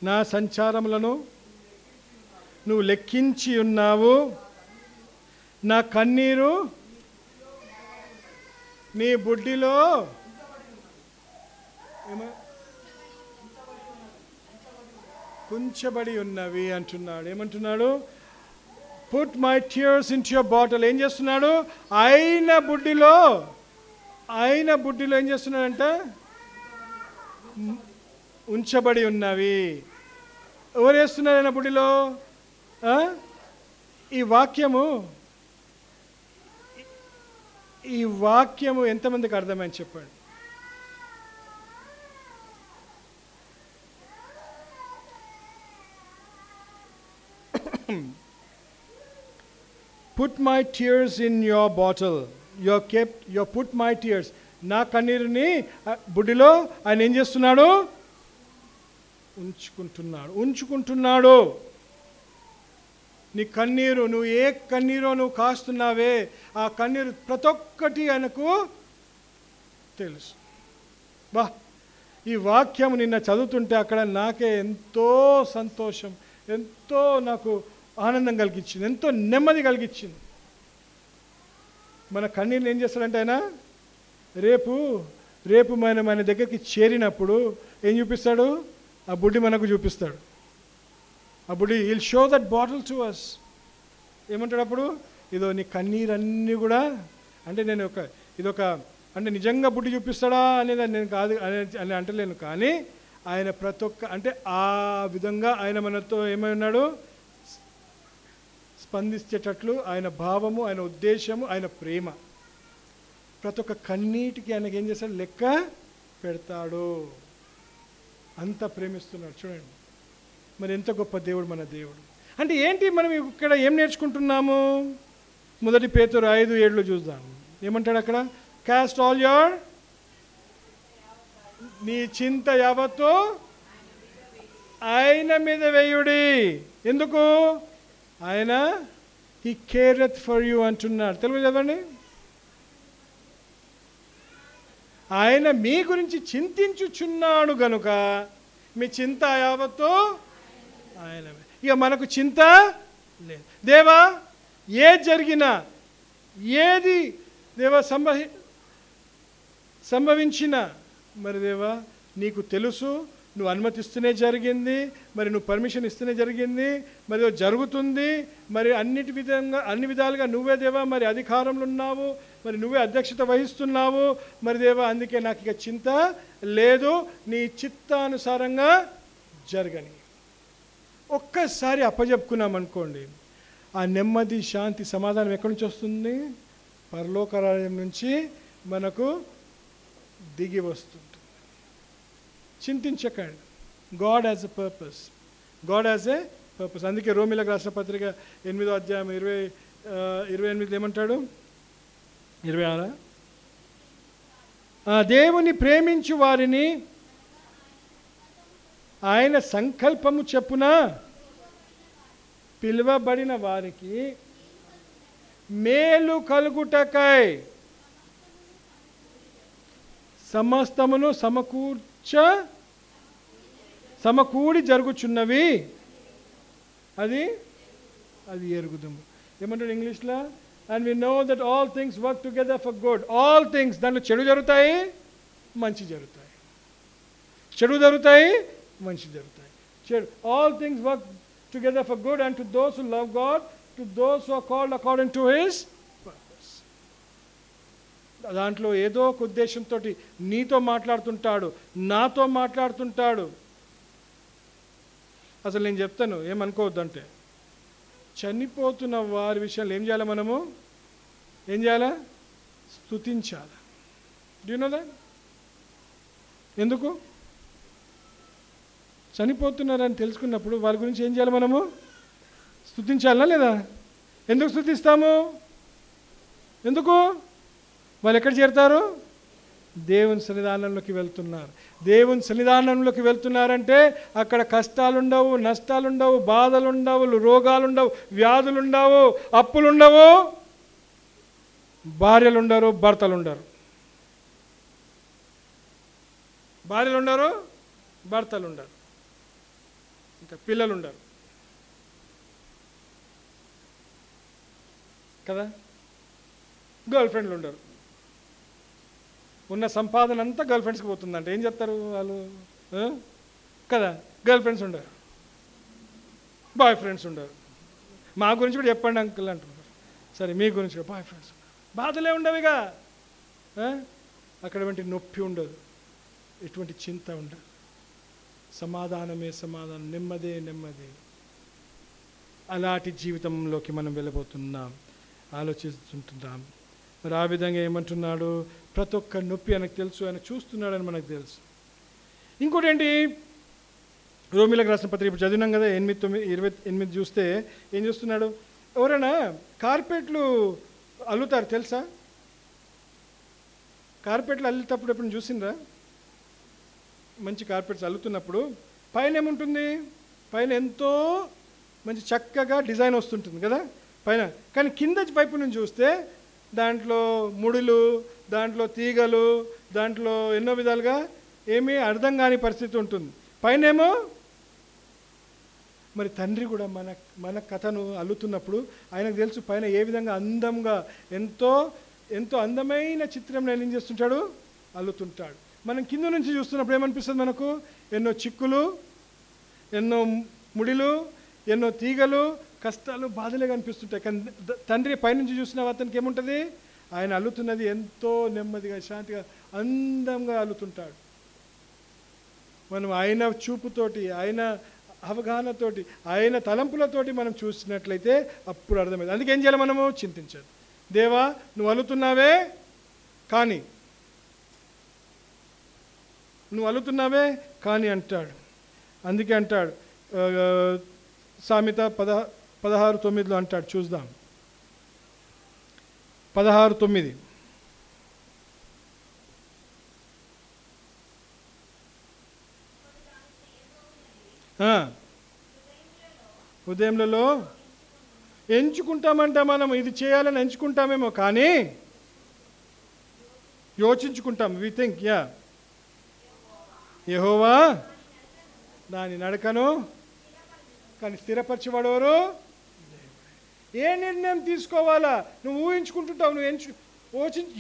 నా సంచారములను నువ్వు లెక్కించి ఉన్నావు, నా కన్నీరు నీ బుడ్డిలో కుంచబడి ఉన్నవి అంటున్నాడు. ఏమంటున్నాడు? Put my tears in to your bottle. ఏం చేస్తున్నాడు? ఆయన బుడ్డిలో ఏం చేస్తున్నాడంట? ఉంచబడి ఉన్నవి. ఎవరు వేస్తున్నారు ఆయన బుడ్డిలో? ఈ వాక్యము ఎంతమందికి అర్థమైంది చెప్పండి. Put my tears in your bottle. You put my tears. నా కన్నీరుని బుడ్డిలో ఆయన ఏం చేస్తున్నాడు? ఉంచుకుంటున్నాడు. నీ కన్నీరు, నువ్వు ఏ కన్నీరో నువ్వు కాస్తున్నావే, ఆ కన్నీరు ప్రతి ఒక్కటి ఆయనకు తెలుసు. ఈ వాక్యం నిన్న చదువుతుంటే అక్కడ నాకే ఎంతో సంతోషం, ఎంతో నాకు ఆనందం కలిగించింది, ఎంతో నెమ్మది కలిగించింది. మన కన్నీరుని ఏం చేస్తాడంటే ఆయన రేపు మన దగ్గరికి చేరినప్పుడు ఏం చూపిస్తాడు? ఆ బుడ్డి మనకు చూపిస్తాడు. ఆ బుడ్డి will show that bottle to us. ఏమంటాడు అప్పుడు? ఇదో నీ కన్నీరన్నీ కూడా, అంటే ఇదొక అంటే నిజంగా బుడ్డి చూపిస్తాడా అనేది నేను కాదు అని అంటలేను, కానీ ఆయన ప్రతి ఒక్క అంటే ఆ విధంగా ఆయన మనతో ఏమై ఉన్నాడు? స్పందించేటట్లు ఆయన భావము, ఆయన ఉద్దేశము, ఆయన ప్రేమ ప్రతి ఒక్క కన్నీటికి ఆయనకి ఏం చేస్తాడు? లెక్క పెడతాడు. అంత ప్రేమిస్తున్నాడు చూడండి. మరి ఎంత గొప్ప దేవుడు మన దేవుడు. అంటే ఏంటి మనం ఇక్కడ ఏం నేర్చుకుంటున్నాము? మొదటి పేతురు 5:7 చూద్దాం. ఏమంటాడు అక్కడ? క్యాస్ట్ ఆల్ యోర్, నీ చింత యావత్తు ఆయన మీద వేయుడి. ఎందుకు? ఆయన హీ కేరత్ ఫర్ యూ అంటున్నాడు. తెలుగు చదవండి. ఆయన మీ గురించి చింతించుచున్నాడు గనుక మీ చింత యావత్తు ఆయన. ఇక మనకు చింత లేదు. దేవా ఏది జరిగినా, ఏది దేవా సంభవించినా, మరి దేవా నీకు తెలుసు, నువ్వు అనుమతిస్తూనే జరిగింది, మరి నువ్వు పర్మిషన్ ఇస్తూనే జరిగింది, మరి జరుగుతుంది, మరి అన్ని విధాలుగా నువ్వే దేవా మరి అధికారంలో ఉన్నావు, మరి నువ్వే అధ్యక్షత వహిస్తున్నావు, మరి దేవా అందుకే నాకు ఇక చింత లేదు, నీ చిత్తానుసారంగా జరగని. ఒక్కసారి అప్పజెప్పుకున్నాం అనుకోండి, ఆ నెమ్మది, శాంతి, సమాధానం ఎక్కడి నుంచి వస్తుంది? పరలోక రాజ్యం నుంచి మనకు దిగి వస్తుంది. చింతించకండి. God has a purpose. God has a purpose. అందుకే రోమిలకు రాసిన పత్రిక 8వ అధ్యాయం 28 ఏమంటాడు? 26 దేవుని ప్రేమించు వారిని ఆయన సంకల్పము చెప్పున పిలువబడిన వారికి మేలు కలుగుటకై సమస్తమును సమకూడి జరుగుచున్నవి అది ఎరుగుదము. ఏమంటాడు ఇంగ్లీష్లో? And we know that all things work together for good. All things, దాంట్లో చెడు జరుగుతాయి, మంచి జరుగుతాయి. చెడు జరుగుతాయి, మంచి జరుగుతాయి. చెడు, all things work together for good and to those who love God, to those who are called according to his purpose. దాంట్లో ఏదో ఒక ఉద్దేశంతో నీతో మాట్లాడుతుంటాడు, నాతో మాట్లాడుతుంటాడు. అసలు నేను చెప్తాను, ఏమనుకోవద్దంటే, చనిపోతున్న వారి విషయంలో ఏం చేయాలి? మనము ఏం చేయాలా? స్తుతించాలి. Do you know that? ఎందుకు చనిపోతున్నారని తెలుసుకున్నప్పుడు వాళ్ళ గురించి ఏం చేయాలి? మనము స్తుతించాలా లేదా? ఎందుకు స్తుతిస్తాము? ఎందుకు? వాళ్ళు ఎక్కడ చేరుతారు? దేవుని సన్నిధానంలోకి వెళ్తున్నారు. దేవుని సన్నిధానంలోకి వెళ్తున్నారంటే అక్కడ కష్టాలుండవు, నష్టాలుండవు, బాధలుండవు, రోగాలుండవు, వ్యాధులుండవు, అప్పులుండవు, భార్యలుండరు, భర్తలుండరు. భార్యలుండరు, భర్తలుండరు, ఇంకా పిల్లలుండరు కదా. గర్ల్ ఫ్రెండ్లు ఉండరు. ఉన్న సంపాదన అంతా గర్ల్ ఫ్రెండ్స్కి పోతుందంట. ఏం చెప్తారు వాళ్ళు కదా? గర్ల్ ఫ్రెండ్స్ ఉండరు, బాయ్ ఫ్రెండ్స్ ఉండరు. మా గురించి కూడా చెప్పండి అంకుల్ అంటున్నారు. సరే, మీ గురించి కూడా బాయ్ ఫ్రెండ్స్. బాధలే ఉండవిగా. అక్కడ వంటి నొప్పి ఉండదు, ఎటువంటి చింత ఉండదు. సమాధానమే సమాధానం, నెమ్మదే నెమ్మది. అలాంటి జీవితంలోకి మనం వెళ్ళబోతున్నాం, ఆలోచిస్తుంటున్నాం. మరి ఆ విధంగా ఏమంటున్నాడు? ప్రతి ఒక్క నొప్పి ఆయనకు తెలుసు, ఆయన చూస్తున్నాడని మనకు తెలుసు. ఇంకోటి ఏంటి? రోమిలకు రాసిన పత్రిక ఇప్పుడు చదివినాం కదా, 8:28 చూస్తే ఏం చూస్తున్నాడు? ఎవరైనా కార్పెట్లు అల్లుతారు తెలుసా? కార్పెట్లు అల్లేటప్పుడు ఎప్పుడు చూసిండ్రా? మంచి కార్పెట్స్ అల్లుతున్నప్పుడు పైన ఏముంటుంది? పైన ఎంతో మంచి చక్కగా డిజైన్ వస్తుంటుంది కదా పైన. కానీ కింద వైపు నుంచి చూస్తే దాంట్లో ముడులు, దాంట్లో తీగలు, దాంట్లో ఎన్నో విధాలుగా ఏమీ అర్థం కాని పరిస్థితి ఉంటుంది. పైనేమో మరి తండ్రి కూడా మన కథను అల్లుతున్నప్పుడు ఆయనకు తెలుసు పైన ఏ విధంగా అందంగా ఎంతో ఎంతో అందమైన చిత్రం నేను ఏం చేస్తుంటాడు? అల్లుతుంటాడు. మనం కింద నుంచి చూస్తున్నప్పుడు ఏమనిపిస్తుంది మనకు? ఎన్నో చిక్కులు, ఎన్నో ముడిలు, ఎన్నో తీగలు, కష్టాలు, బాధలే కనిపిస్తుంటాయి. కానీ తండ్రి పైనుంచి చూసిన అతనికి ఏముంటుంది? ఆయన అల్లుతున్నది ఎంతో నెమ్మదిగా, శాంతిగా, అందంగా అల్లుతుంటాడు. మనం ఆయన చూపుతోటి, ఆయన అవగాహనతోటి, ఆయన తలంపులతోటి మనం చూసినట్లయితే అప్పుడు అర్థమైంది. అందుకే ఏం చేయాలి? మనము చింతించాలి. దేవా, నువ్వు అల్లుతున్నావే, కానీ నువ్వు అలుగుతున్నావే కానీ అంటాడు. అందుకే అంటాడు సామెత 16:9 అంటాడు. చూద్దాం 16:9. ఉదయంలో ఎంచుకుంటామంట. మనం ఇది చేయాలని ఎంచుకుంటామేమో కానీ యోచించుకుంటాం. వి థింక్ యెహోవా దాని నడకను కానీ స్థిరపరచేవాడెవరు? ఏ నిర్ణయం తీసుకోవాలా నువ్వు ఊహించుకుంటుంటావు, నువ్వు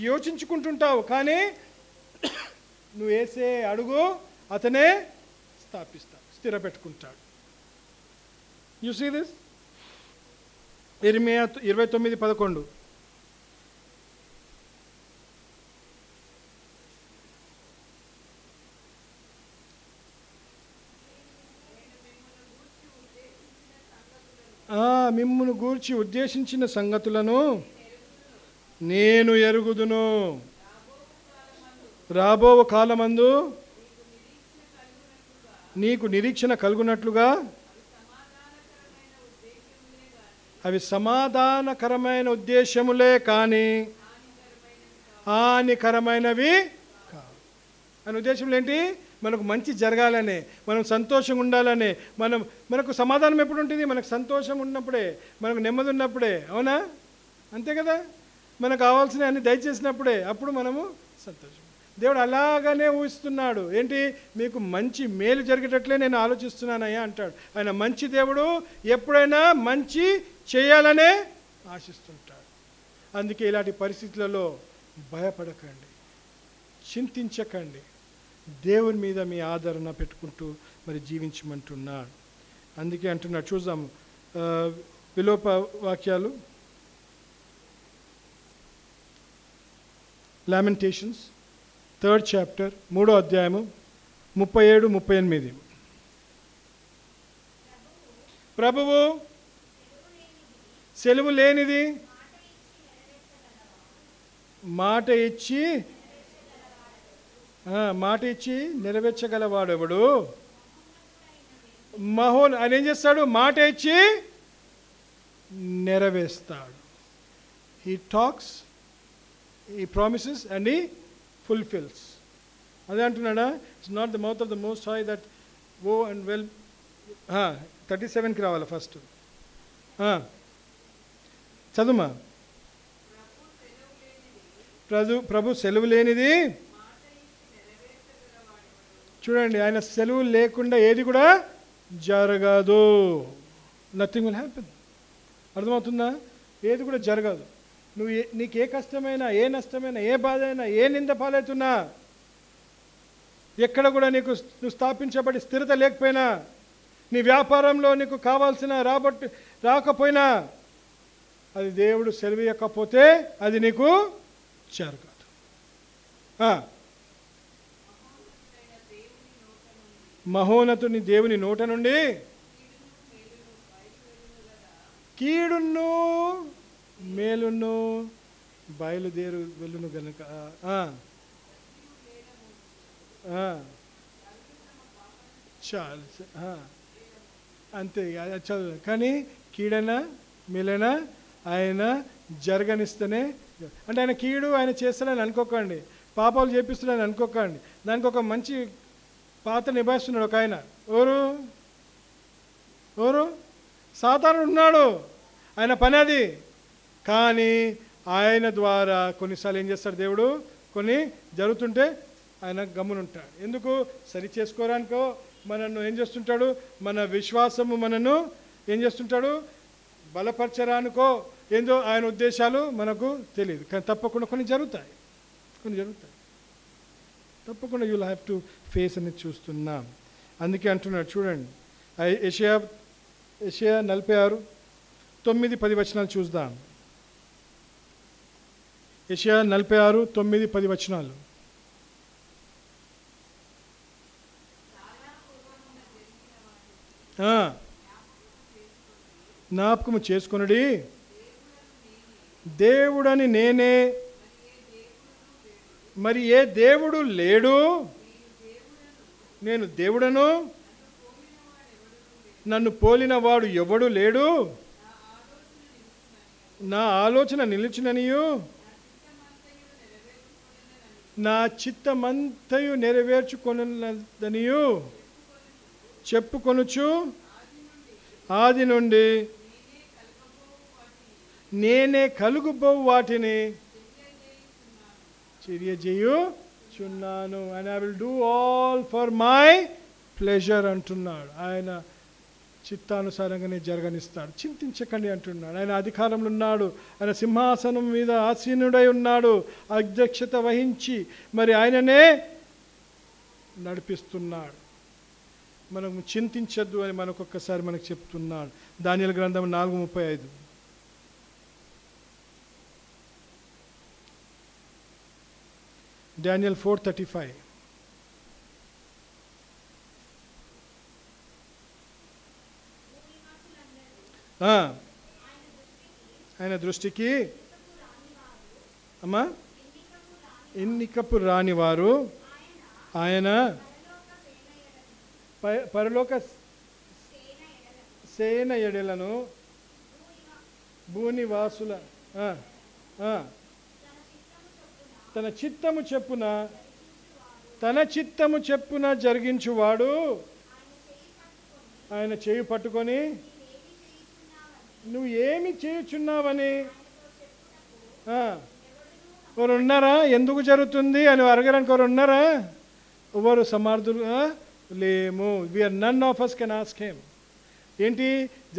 యోచించుకుంటుంటావు, కానీ నువ్వు వేసే అడుగు అతనే స్థాపిస్తాడు, స్థిరపెట్టుకుంటాడు. You see this? ఇర్మియా 29:11. మిమ్మును గూర్చి ఉద్దేశించిన సంగతులను నేను ఎరుగుదును. రాబో కాలమందు నీకు నిరీక్షణ కలుగునట్లుగా అవి సమాధానకరమైన ఉద్దేశములే కానీ హానికరమైనవి కావు. అని ఉద్దేశంలో ఏంటి? మనకు మంచి జరగాలనే, మనం సంతోషంగా ఉండాలనే. మనకు సమాధానం ఎప్పుడు ఉంటుంది? మనకు సంతోషం ఉన్నప్పుడే, మనకు నెమ్మది ఉన్నప్పుడే. అవునా? అంతే కదా. మనకు కావాల్సిన అన్ని దయచేసినప్పుడే అప్పుడు మనము సంతోషం. దేవుడు అలాగనే ఊహిస్తున్నాడు. ఏంటి? మీకు మంచి మేలు జరిగేటట్లే నేను ఆలోచిస్తున్నానయ్యా అంటాడు. ఆయన మంచి దేవుడు, ఎప్పుడైనా మంచి చేయాలనే ఆశిస్తుంటాడు. అందుకే ఇలాంటి పరిస్థితులలో భయపడకండి, చింతించకండి, దేవుని మీద మీ ఆదరణ పెట్టుకుంటూ మరి జీవించమంటున్నాడు. అందుకే అంటున్నాడు. చూద్దాము విలోప వాక్యాలు. లామెంటేషన్స్ 3rd chapter 3వ అధ్యాయము 37-38. ప్రభువు సెలవు లేనిది మాట ఇచ్చి నెరవేర్చగలవాడెవడు? ఆయన ఏం చేస్తాడు? మాట ఇచ్చి నెరవేరుస్తాడు. He talks, he promises and he fulfils. అదే అంటున్నాడా? It's not the mouth of the most high that go and well. 37కి రావాలి ఫస్ట్. చదుమా. ప్రభు సెలవు లేనిది. చూడండి, ఆయన సెలవు లేకుండా ఏది కూడా జరగదు. Nothing will happen. అర్థమవుతుందా? ఏది కూడా జరగదు. నీకు ఏ కష్టమైనా, ఏ నష్టమైనా, ఏ బాధ అయినా, ఏ నింద పాలవుతున్నా, ఎక్కడ కూడా నువ్వు స్థాపించబడి స్థిరత లేకపోయినా, నీ వ్యాపారంలో నీకు కావాల్సిన రాకపోయినా, అది దేవుడు సెలవియకపోతే అది నీకు జరగదు. మహోన్నతుని దేవుని నోట నుండి కీడును మేలును బయలుదేరు వెళ్ళును గనుక చాలు. అంతే చదువు. కానీ కీడైనా మేలైనా ఆయన జరగనిస్తేనే. అంటే ఆయన కీడు ఆయన చేస్తాడని అనుకోకండి, పాపాలు చేపిస్తున్నాడని అనుకోకండి. దానికి ఒక మంచి పాత్ర నిభాయిస్తున్నాడు ఒక ఆయన. ఎవరు? సాతానుడు ఉన్నాడు. ఆయన పని అది. కానీ ఆయన ద్వారా కొన్నిసార్లు ఏం చేస్తాడు దేవుడు? కొన్ని జరుగుతుంటే ఆయన గమ్మునుంటాడు. ఎందుకు? సరి చేసుకోవడానికో, మనను ఏం చేస్తుంటాడు? మన విశ్వాసము మనను ఏం చేస్తుంటాడు? బలపరచడానికో ఏందో ఆయన ఉద్దేశాలు మనకు తెలియదు. కానీ తప్పకుండా కొన్ని జరుగుతాయి. తప్పకుండా you will have to face అని చూస్తున్నాం. అందుకే అంటున్నాడు. చూడండి, యెషయా 46:9-10 చూద్దాం. యెషయా 46:9-10. జ్ఞాపకము చేసుకొనుడి, దేవుడని నేనే, మరి ఏ దేవుడు లేడు, నేను దేవుడను, నన్ను పోలినవాడు ఎవడు లేడు, నా ఆలోచన నిలిచిననియు నా చిత్తమంతయు నెరవేర్చుకొనున్నదనియు చెప్పుకొనుచు ఆది నుండి నేనే కలుగుబో వాటిని చర్యజేయుచున్నాను. And I will do all for my pleasure అంటున్నాడు. ఆయన చిత్తానుసారంగానే జరగనిస్తాడు. చింతించకండి అంటున్నాడు. ఆయన అధికారంలో ఉన్నాడు. ఆయన సింహాసనం మీద ఆసీనుడై ఉన్నాడు. అధ్యక్షత వహించి మరి ఆయననే నడిపిస్తున్నాడు. మనం చింతించద్దు అని మనకొక్కసారి మనకు చెప్తున్నాడు. దానియేలు గ్రంథం 4:35. Daniel 4:35. ఆయన దృష్టికి అమ్మా ఎన్నికపు రానివారు ఆయన పరలోక సేన ఎడలను భూనివాసుల తన చిత్తము చెప్పున జరిగించువాడు ఆయన చేయి పట్టుకొని నువ్వు ఏమి చేయుచున్నావని ఎవరు ఉన్నారా? ఎందుకు జరుగుతుంది అని అడగడానికి ఎవరు ఉన్నారా? ఎవరు సమర్థులు లేము. We are none of us can ask him. ఏంటి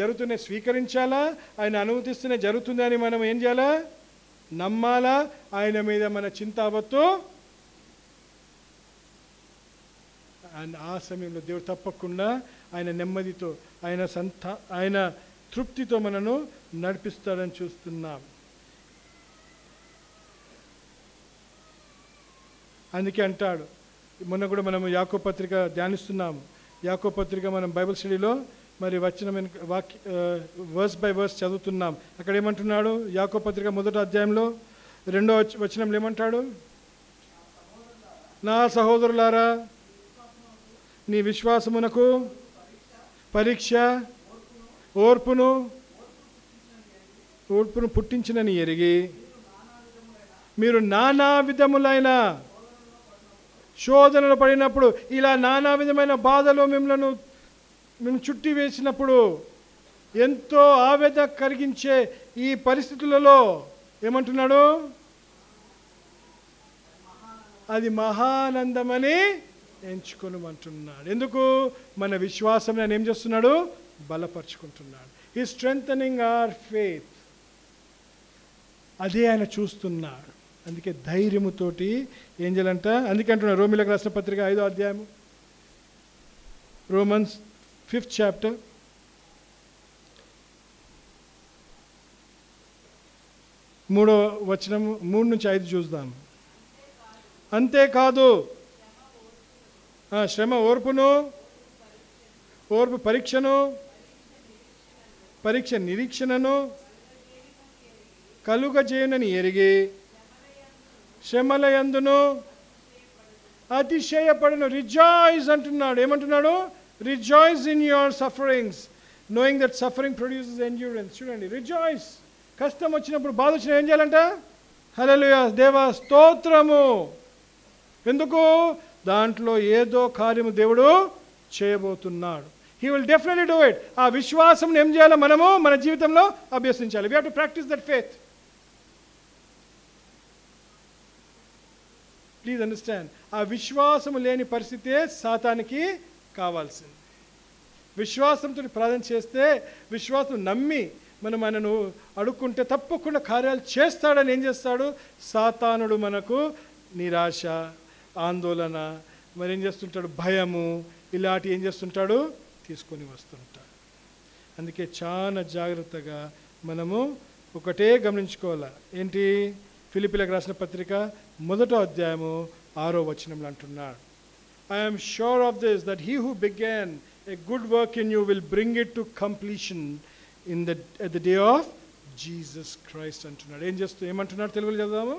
జరుగుతున్నాయి స్వీకరించాలా? ఆయన అనుమతిస్తూనే జరుగుతుంది అని మనం ఏం చేయాలా? నమ్మాలా? ఆయన మీద మన చింతావత్తు. అండ్ ఆ సమయంలో దేవుడు తప్పకుండా ఆయన నెమ్మదితో ఆయన తృప్తితో మనను నడిపిస్తాడని చూస్తున్నాం. అందుకే అంటాడు, మొన్న కూడా మనం యాకోబు పత్రిక ధ్యానిస్తున్నాము. యాకోబు పత్రిక మనం బైబిల్ స్టడీలో మరి వర్స్ బై వర్స్ చదువుతున్నాం. అక్కడ ఏమంటున్నాడు? యాకోబు పత్రిక 1వ అధ్యాయంలో 2వ వచనంలో ఏమంటాడు? నా సహోదరులారా, నీ విశ్వాసమునకు పరీక్ష ఓర్పును పుట్టించినని ఎరిగి మీరు నానా విధములైన శోధనలు పడినప్పుడు, ఇలా నానా విధమైన బాధలు మేము చుట్టి వేసినప్పుడు, ఎంతో ఆవేదన కలిగించే ఈ పరిస్థితులలో ఏమంటున్నాడు? అది మహానందమని ఎంచుకొనమంటున్నాడు. ఎందుకు? మన విశ్వాసం నేను ఏం చేస్తున్నాడు? బలపరుచుకుంటున్నాడు. He strengthening our faith. అదే ఆయన చూస్తున్నాడు. అందుకే ధైర్యముతోటి ఏం చేయాలంట? అందుకే అంటున్నాడు రోమీయులకు రాసిన పత్రిక 5వ అధ్యాయము, రోమన్స్ 5th chapter, 3వ వచనము 3-5 చూద్దాం. అంతేకాదు శ్రమ ఓర్పు పరీక్షను, పరీక్ష నిరీక్షణను కలుగజేయనని ఎరిగి శ్రమలయందును అతిశయపడను. రిజాయిస్ అంటున్నాడు. ఏమంటున్నాడు? Rejoice in your sufferings knowing that suffering produces endurance. చూడండి, రిజాయిస్. కష్టం వచ్చినప్పుడు, బాధ వచ్చిన ఏం చేయాలంట? హల్లెలూయా, దేవా స్తోత్రము. ఎందుకు? దాంట్లో ఏదో కార్యము దేవుడు చేయబోతున్నాడు. He will definitely do it. ఆ విశ్వాసం ఏం చేయాలి? మనము మన జీవితంలో అభ్యసించాలి. We have to practise that faith. Please understand. ఆ విశ్వాసం లేని పరిస్థితే సాతానికి కావాల్సింది. విశ్వాసంతో ప్రార్థన చేస్తే, విశ్వాసం నమ్మి మనం ఆయనను అడుక్కుంటే తప్పకుండా కార్యాలు చేస్తాడని ఏం చేస్తాడు? సాతానుడు మనకు నిరాశ, ఆందోళన, మరి ఏం చేస్తుంటాడు? భయము, ఇలాంటి ఏం చేస్తుంటాడు? తీసుకొని వస్తుంటాడు. అందుకే చాలా జాగ్రత్తగా మనము ఒకటే గమనించుకోవాలి. ఏంటి? ఫిలిప్పీలకు రాసిన పత్రిక 1వ అధ్యాయము 6వ వచనంలో అంటున్నాడు, I am sure of this, that he who began a good work in you will bring it to completion at the day of Jesus Christ అంటున్నాడు. ఏమంటున్నాడు? తెలుగులో చదువుదాము.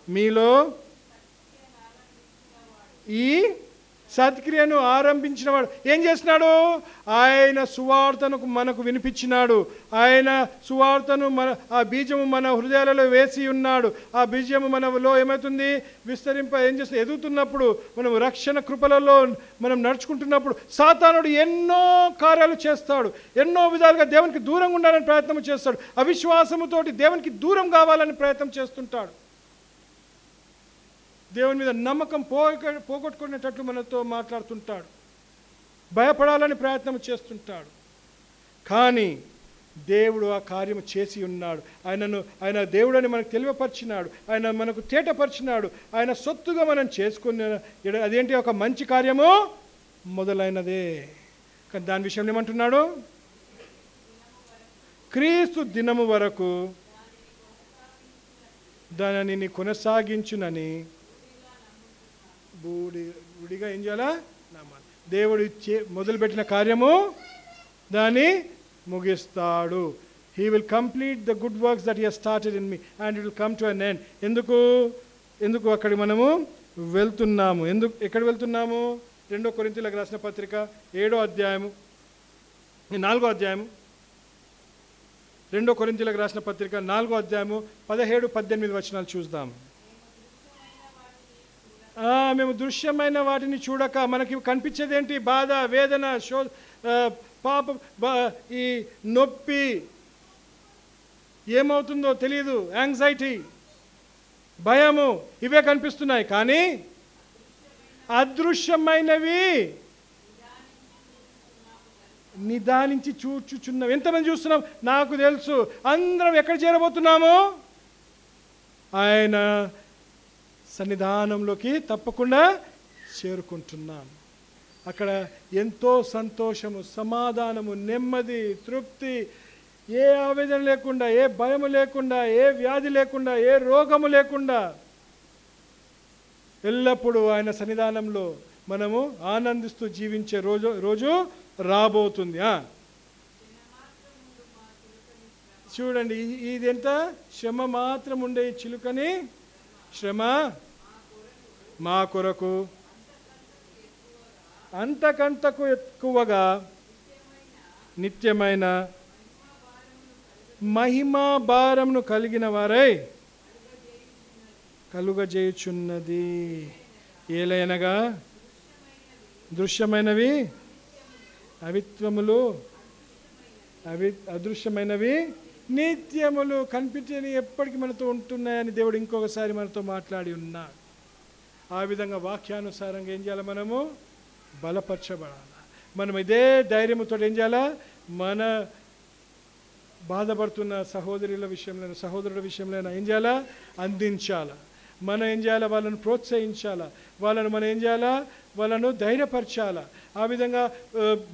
మీలో ఈ సత్క్రియను ఆరంభించినవాడు ఏం చేస్తున్నాడు? ఆయన సువార్తను మనకు వినిపించినాడు. ఆయన సువార్తను ఆ బీజము మన హృదయాలలో వేసి ఉన్నాడు. ఆ బీజము మనలో ఏమవుతుంది? ఏం చేస్తుంది? ఎదుగుతున్నప్పుడు, మనం రక్షణ కృపలలో మనం నడుచుకుంటున్నప్పుడు సాతానుడు ఎన్నో కార్యాలు చేస్తాడు. ఎన్నో విధాలుగా దేవునికి దూరంగా ఉండాలని ప్రయత్నం చేస్తాడు. అవిశ్వాసముతోటి దేవునికి దూరం కావాలని ప్రయత్నం చేస్తుంటాడు. దేవుని మీద నమ్మకం పోగొట్టుకునేటట్లు మనతో మాట్లాడుతుంటాడు. భయపడాలని ప్రయత్నం చేస్తుంటాడు. కానీ దేవుడు ఆ కార్యము చేసి ఉన్నాడు. ఆయన దేవుడని మనకు తెలియపరిచినాడు. ఆయన మనకు తేటపరిచినాడు. ఆయన సొత్తుగా మనం చేసుకున్న అదేంటి? ఒక మంచి కార్యము మొదలైనదే. కానీ దాని విషయంలో ఏమంటున్నాడు? క్రీస్తు దినము వరకు దానిని కొనసాగించునని బూడిగా ఏం చేయాలా? నమ్మాలి. దేవుడు మొదలుపెట్టిన కార్యము దాన్ని ముగిస్తాడు. He will complete the good works that he has started in me and it will come to an end. ఎందుకు అక్కడికి మనము వెళ్తున్నాము? ఎక్కడ వెళ్తున్నాము? 2 కొరింథీయులకు రాసిన పత్రిక 7వ అధ్యాయము 4వ అధ్యాయము 2 కొరింథీయులకు రాసిన పత్రిక 4వ అధ్యాయము 17-18 వచనాలు చూద్దాం. మేము దృశ్యమైన వాటిని చూడక మనకి కనిపించేది ఏంటి? బాధ, వేదన, పాప, ఈ నొప్పి, ఏమవుతుందో తెలియదు, యాంగ్జైటీ, భయము, ఇవే కనిపిస్తున్నాయి. కానీ అదృశ్యమైనవి నిదానించి చూచుచున్నాం. ఎంతమంది చూస్తున్నాం? నాకు తెలుసు అందరం ఎక్కడ చేరబోతున్నాము? ఆయన సన్నిధానంలోకి తప్పకుండా చేరుకుంటున్నాం. అక్కడ ఎంతో సంతోషము, సమాధానము, నెమ్మది, తృప్తి, ఏ ఆవేదన లేకుండా, ఏ భయము లేకుండా, ఏ వ్యాధి లేకుండా, ఏ రోగము లేకుండా ఎల్లప్పుడూ ఆయన సన్నిధానంలో మనము ఆనందిస్తూ జీవించే రోజు రాబోతుంది. చూడండి, ఇదెంత శ్రమ మాత్రం ఉండే ఈ చిలుకని శ్రమ మా కొరకు అంతకంతకు ఎక్కువగా నిత్యమైన మహిమా భారమును కలిగిన వారై కలుగజేయుచున్నది. ఏలైనగా దృశ్యమైనవి అదృశ్యమైనవి నిత్యములు, కనిపించని ఎప్పటికీ మనతో ఉంటున్నాయని దేవుడు ఇంకొకసారి మనతో మాట్లాడి ఉన్నాడు. ఆ విధంగా వాక్యానుసారంగా ఏం చేయాలి? మనము బలపరచబడాలి. మనం ఇదే ధైర్యంతో ఏం చేయాలా? మన బాధపడుతున్న సహోదరుల విషయంలో ఏం చేయాలా? అందించాలా. మనం ఏం చేయాలా? వాళ్ళను ప్రోత్సహించాలా. మనం ఏం చేయాలా? వాళ్ళను ధైర్యపరచాలా. ఆ విధంగా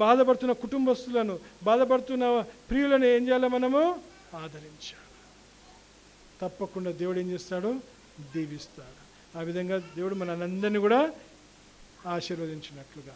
బాధపడుతున్న కుటుంబస్తులను, బాధపడుతున్న ప్రియులను ఏం చేయాలా? మనము ఆదరించాలి. తప్పకుండా దేవుడు ఏం చేస్తాడు? దీవిస్తాడు. ఆ విధంగా దేవుడు మనందరినీ కూడా ఆశీర్వదించినట్లుగా